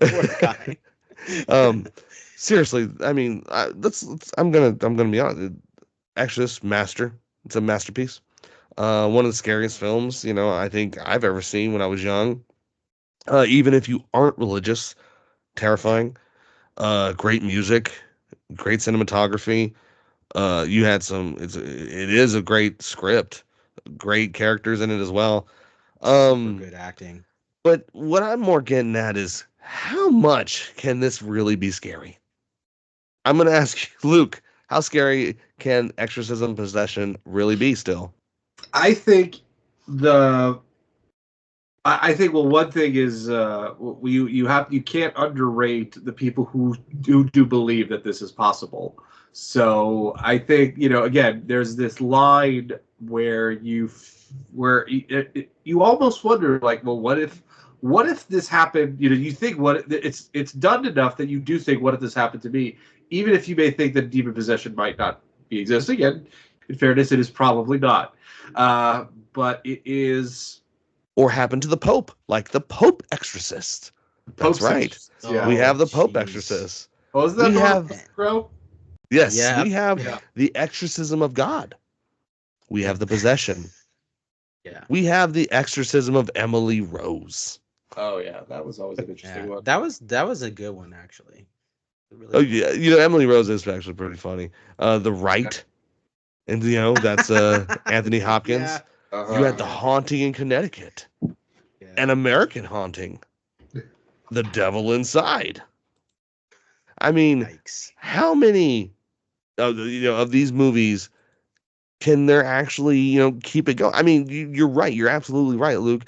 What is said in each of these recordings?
Poor guy. um, seriously, I mean, I'm gonna be honest. Exorcist master. It's a masterpiece. One of the scariest films, I think I've ever seen when I was young. Even if you aren't religious, terrifying. Great music, great cinematography. You had it is a great script, great characters in it as well. Super Um, good acting. but what I'm more getting at is how much can this really be scary? I'm gonna ask you, Luke, how scary can exorcism possession really be still? I think the I think well one thing is you can't underrate the people who do believe that this is possible. So I think again there's this line where you almost wonder like, well, what if this happened? You think it's done enough that you do think, what if this happened to me? Even if you may think that demon possession might not be existing, and in fairness, it is probably not. Uh, but it is Or happen to the Pope, like the Pope exorcist? That's Pope's right. Exorcist. Yeah. We Oh, have the Pope jeez. exorcist. Oh, isn't that We the one have with Crow? Yes, Yeah. we have Yeah. the exorcism of God. We have the possession. Yeah. We have the exorcism of Emily Rose. Oh yeah, that was always an interesting Yeah. one. That was a good one actually. A really Oh good yeah, Emily Rose is actually pretty funny. The Right, and that's Anthony one. Yeah. Hopkins. You had the Yeah. Haunting in Connecticut, Yeah. an American Haunting, The Devil Inside. I mean, Yikes. how many of these movies can there actually keep it going? I mean, you're right. You're absolutely right, Luke.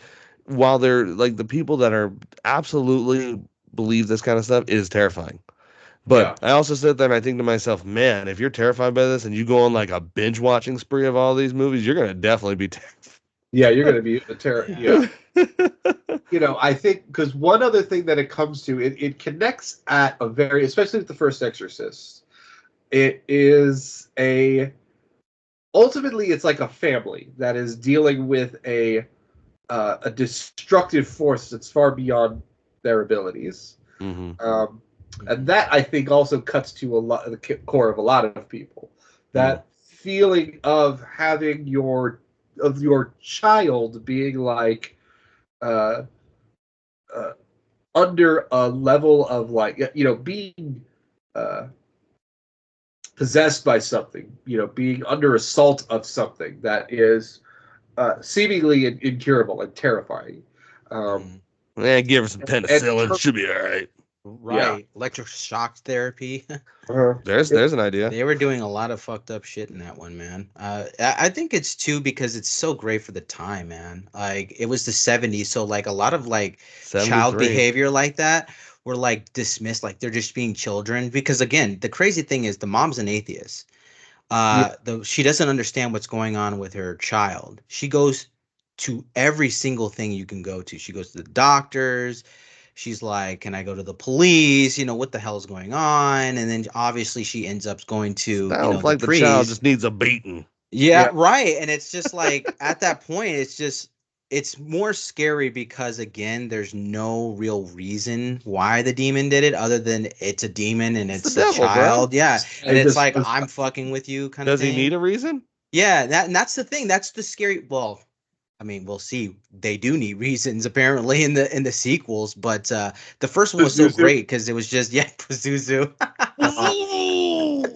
While they're like the people that are absolutely believe this kind of stuff is terrifying. But Yeah. I also sit there and I think to myself, man, if you're terrified by this and you go on like a binge watching spree of all these movies, you're gonna definitely be Yeah, you're going to be a terror. Yeah. Yeah. terrified. I think because one other thing that it comes to, it connects at a very, especially with the first Exorcist. It is ultimately it's like a family that is dealing with a destructive force that's far beyond their abilities. hmm Um, and Mhm. that I think also cuts to a lot the core of a lot of people. That feeling of having your child being like uh, uh, under a level of like being uh, possessed by something, being under assault of something that is seemingly incurable and terrifying. Um, Mhm. Yeah, give her some and penicillin, she'll be all right. yeah, Right. Electric shock therapy. uh, it, There's an idea. They were doing a lot of fucked up shit in that one, man. I think it's too because it's so great for the time, man. Like it was the '70s, so like a lot of like child 73. behavior like that were like dismissed, like they're just being children. Because again, the crazy thing is the mom's an atheist. yeah, She doesn't understand what's going on with her child. She goes to every single thing you can go to. She goes to the doctors. She's like, "Can I go to the police? What the hell's going on?" And then obviously she ends up going to, Sounds the like the child priest. just needs a beating. Yeah, yeah, right. And it's just like at that point, it's more scary because again, there's no real reason why the demon did it other than it's a demon and It's the it's a devil, bro. child. Yeah. And it it's just like I'm fucking with you kind of Does he need thing. a reason? Yeah, and that's the thing. That's the scary. Well, I mean, we'll see. They do need reasons apparently in the sequels, but the first one was so Zuzu. great because it was just yeah, Pazuzu. Uh,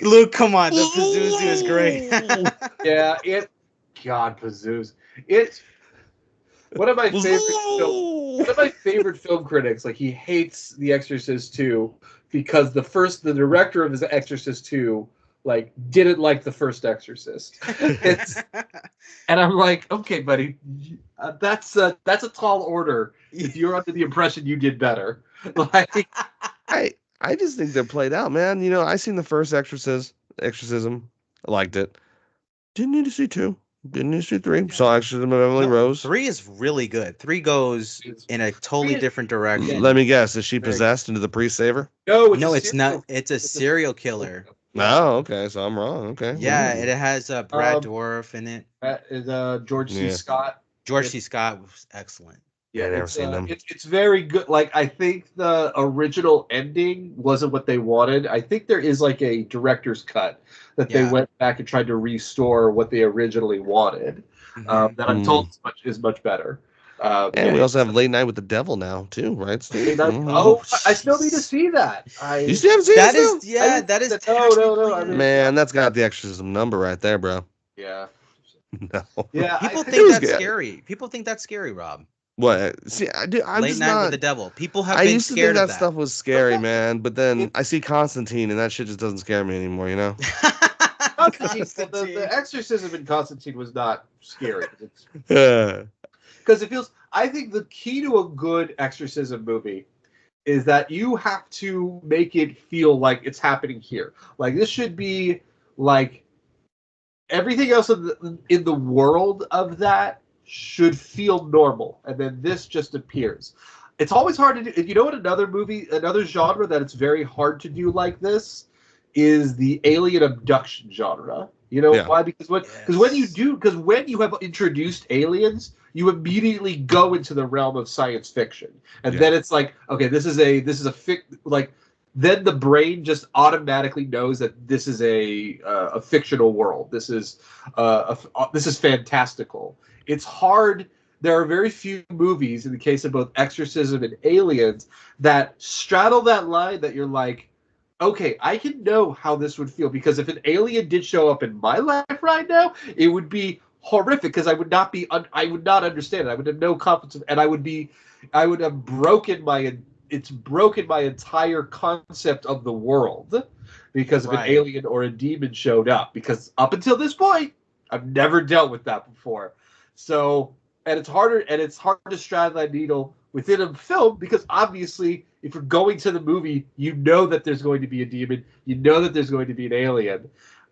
Luke, come on, the Pazuzu is great. yeah, God, Pazoos. It's one of my favorite film. One of my favorite film critics, like he hates The Exorcist 2 because the director of The Exorcist 2, like didn't like the first Exorcist. It's and I'm like, okay, buddy, that's a tall order if you're under the impression you did better. Like, I just think they're played out, man. I seen the first Exorcism. I liked it. Didn't need to see two. Didn't need to see three. Yeah. Saw Exorcism of Emily No, Rose. three is really good. Three goes it's in a totally very, different yeah, Let direction. me guess. Is she very possessed into the priest saver? no, it's a No, it's not. serial. It's a It's a serial serial. killer. Yeah. Oh, okay. So I'm wrong. Okay. Yeah, Well, it has Brad Um, Dourif in it. that is George C. yeah. Scott. George It, C. Scott was excellent. Yeah, I never seen them. it's very good. Like I think the original ending wasn't what they wanted. I think there is like a director's cut that they Yeah. went back and tried to restore what they originally wanted. Mhm. That I'm told is much better. And Yeah, we also have Late Night with the Devil now too, right, Steve? Oh, I still need to jeez. see that. You still haven't seen it That is, still? I yeah, didn't that see is that. No. technically I mean, Man, that's got the Exorcism number right there, bro. yeah, No, yeah. I people think it think was that's good. scary. People think that's scary, Rob. What? See, I'm Late just Night with not. the Devil. People have I been used to think scared of that that. stuff was scary, okay. man. But then I see Constantine, and that shit just doesn't scare me anymore. You know? Constantine. Well, the Constantine. Exorcism in Constantine was not scary. Yeah. Because it feels. I think the key to a good Exorcism movie is that you have to make it feel like it's happening here. Like this should be like everything else in the world of that should feel normal, and then this just appears. It's always hard to do. You know what? Another genre that it's very hard to do like this is the alien abduction genre. You know Yeah. why? Yes. Because when you have introduced aliens, you immediately go into the realm of science fiction, and Yeah. then it's like, okay, this is a like then the brain just automatically knows that this is a fictional world. This is fantastical. It's hard. There are very few movies, in the case of both Exorcism and Aliens, that straddle that line that you're like, okay, I can know how this would feel, because if an alien did show up in my life right now, it would be horrific, because I would not understand it. I would have no confidence, and I would have broken my it's broken my entire concept of the world because if an Right. alien or a demon showed up. Because up until this point, I've never dealt with that before. So, and it's hard to straddle that needle within a film, because obviously, if you're going to the movie, you know that there's going to be a demon, you know that there's going to be an alien.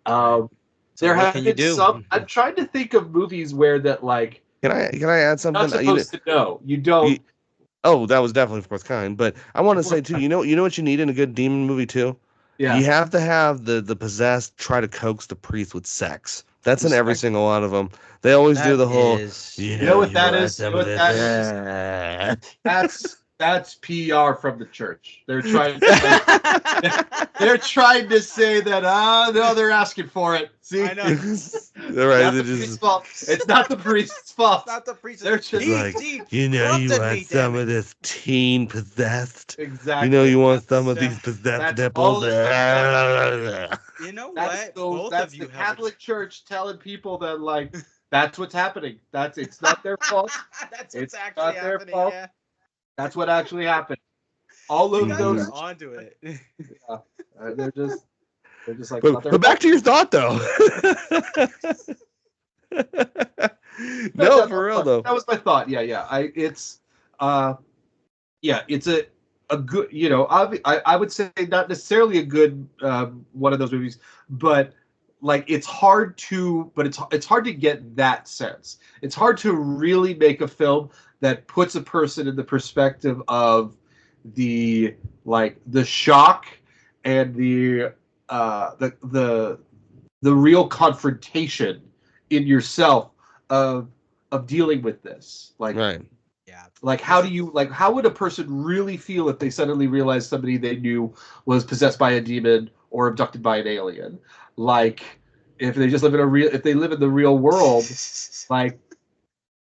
Right. Um, So there what have can you been do? some. I'm trying to think of movies where that like Can I add you're not something? supposed to know. You You don't. oh, that was definitely fourth kind. But I want to say too, you know what you need in a good demon movie too? Yeah. You have to have the possessed try to coax the priest with sex. That's in every Respect. single one of them. They always do That the whole, is you You know know, what you that want is? You some know of what that is? this. That's PR from the church. They're trying to say they're trying to say that no, they're asking for it. See, I know. All right, not they the priest's just fault. It's not the priest's It's fault. not the priest. They're it's just like, He you know, you corrupted want me, damn some it. of this teen possessed. You know, exactly. you want some That's of these possessed that's nipples. all it comes down. You know That's what? the Both of that's the you have a Catholic Church telling people that like that's what's happening. It's not their fault. That's what's It's actually not their happening, fault. yeah. That's what actually happened. All You of guys are those. onto it. Yeah, they're just like it's not their But back fault. to your thought though. No, for real though. That was my thought. Yeah. Uh, it's a good. I would say not necessarily a good one of those movies, but like it's hard to get that sense. It's hard to really make a film that puts a person in the perspective of the shock and the real confrontation in yourself of dealing with this. Right. Yeah. How This do is you how would a person really feel if they suddenly realized somebody they knew was possessed by a demon or abducted by an alien? Like if they just live in if they live in the real world, like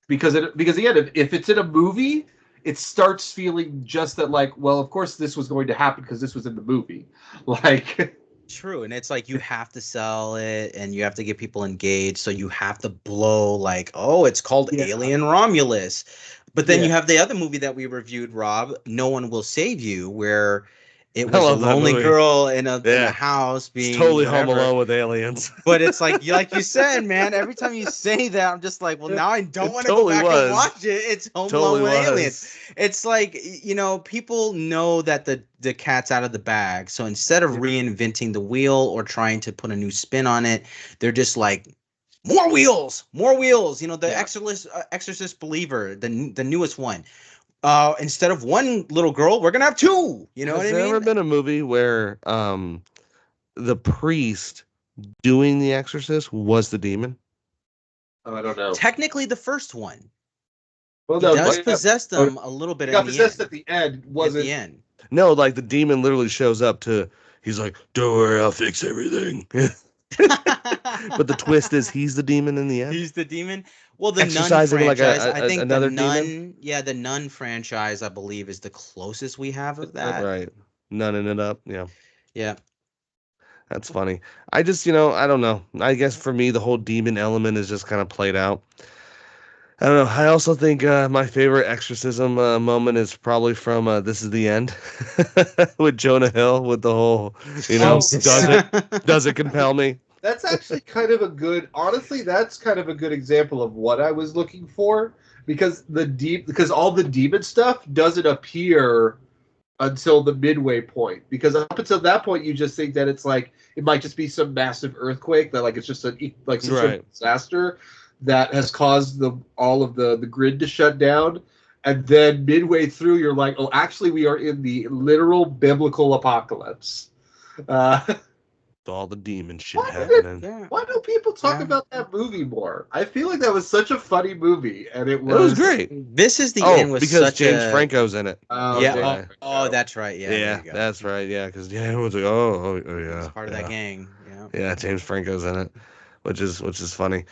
because again, if it's in a movie, it starts feeling just that like, well, of course this was going to happen because this was in the movie. Like true. And it's like you have to sell it and you have to get people engaged. So you have to blow like, oh, it's called yeah, Alien Romulus. But then yeah. you have the other movie that we reviewed, Rob, No One Will Save You, where it I was a love that lonely movie. girl in a Yeah. house It's being totally Home whatever. Alone with aliens. But it's like you said, man, every time you say that, I'm just like, well, now I don't It want to go totally back and was. watch it. It's Home Alone Totally with aliens. was. It's like, people know that the cat's out of the bag. So instead of Yeah. reinventing the wheel or trying to put a new spin on it, they're just like, more wheels, more wheels. The Yeah. Exorcist Believer, the newest one. Instead of one little girl, we're gonna have two. You know what Has I there ever mean? been a movie where the priest doing the exorcist was the demon? Oh, I don't know. Technically, the first one. Well, He no, does he possess them a little bit got in the possessed end. at the end. At Wasn't the end. No, like the demon literally shows up to. He's like, "Don't worry, I'll fix everything." But the twist is he's the demon in the end. He's the demon. Well, the Nun Exercising like franchise, I think the another demon. Nun, yeah, the Nun franchise, I believe, is the closest we have of that. Right. Nunning it up. Yeah. Yeah. That's funny. I just, I don't know. I guess for me, the whole demon element is just kind of played out. I don't know. I also think my favorite exorcism moment is probably from This Is the End with Jonah Hill with the whole, Jesus. does it compel me? That's actually kind of a good. Honestly, that's kind of a good example of what I was looking for because all the demon stuff doesn't appear until the midway point. Because up until that point, you just think that it's like it might just be some massive earthquake that like it's just some sort Right. of disaster that has caused all of the grid to shut down. And then midway through, you're like, oh, actually, we are in the literal biblical apocalypse. All the demon shit Why happening. Why don't people talk Yeah. about that movie more? I feel like that was such a funny movie, and it It was was great. This Is the Oh, End was because such James a Franco's in it. Oh, yeah. there you Oh, go. that's right. Yeah, there you go. That's right. Yeah, because everyone's like, oh He's yeah, part of yeah. that gang. Yeah. Yeah, James Franco's in it, which is funny.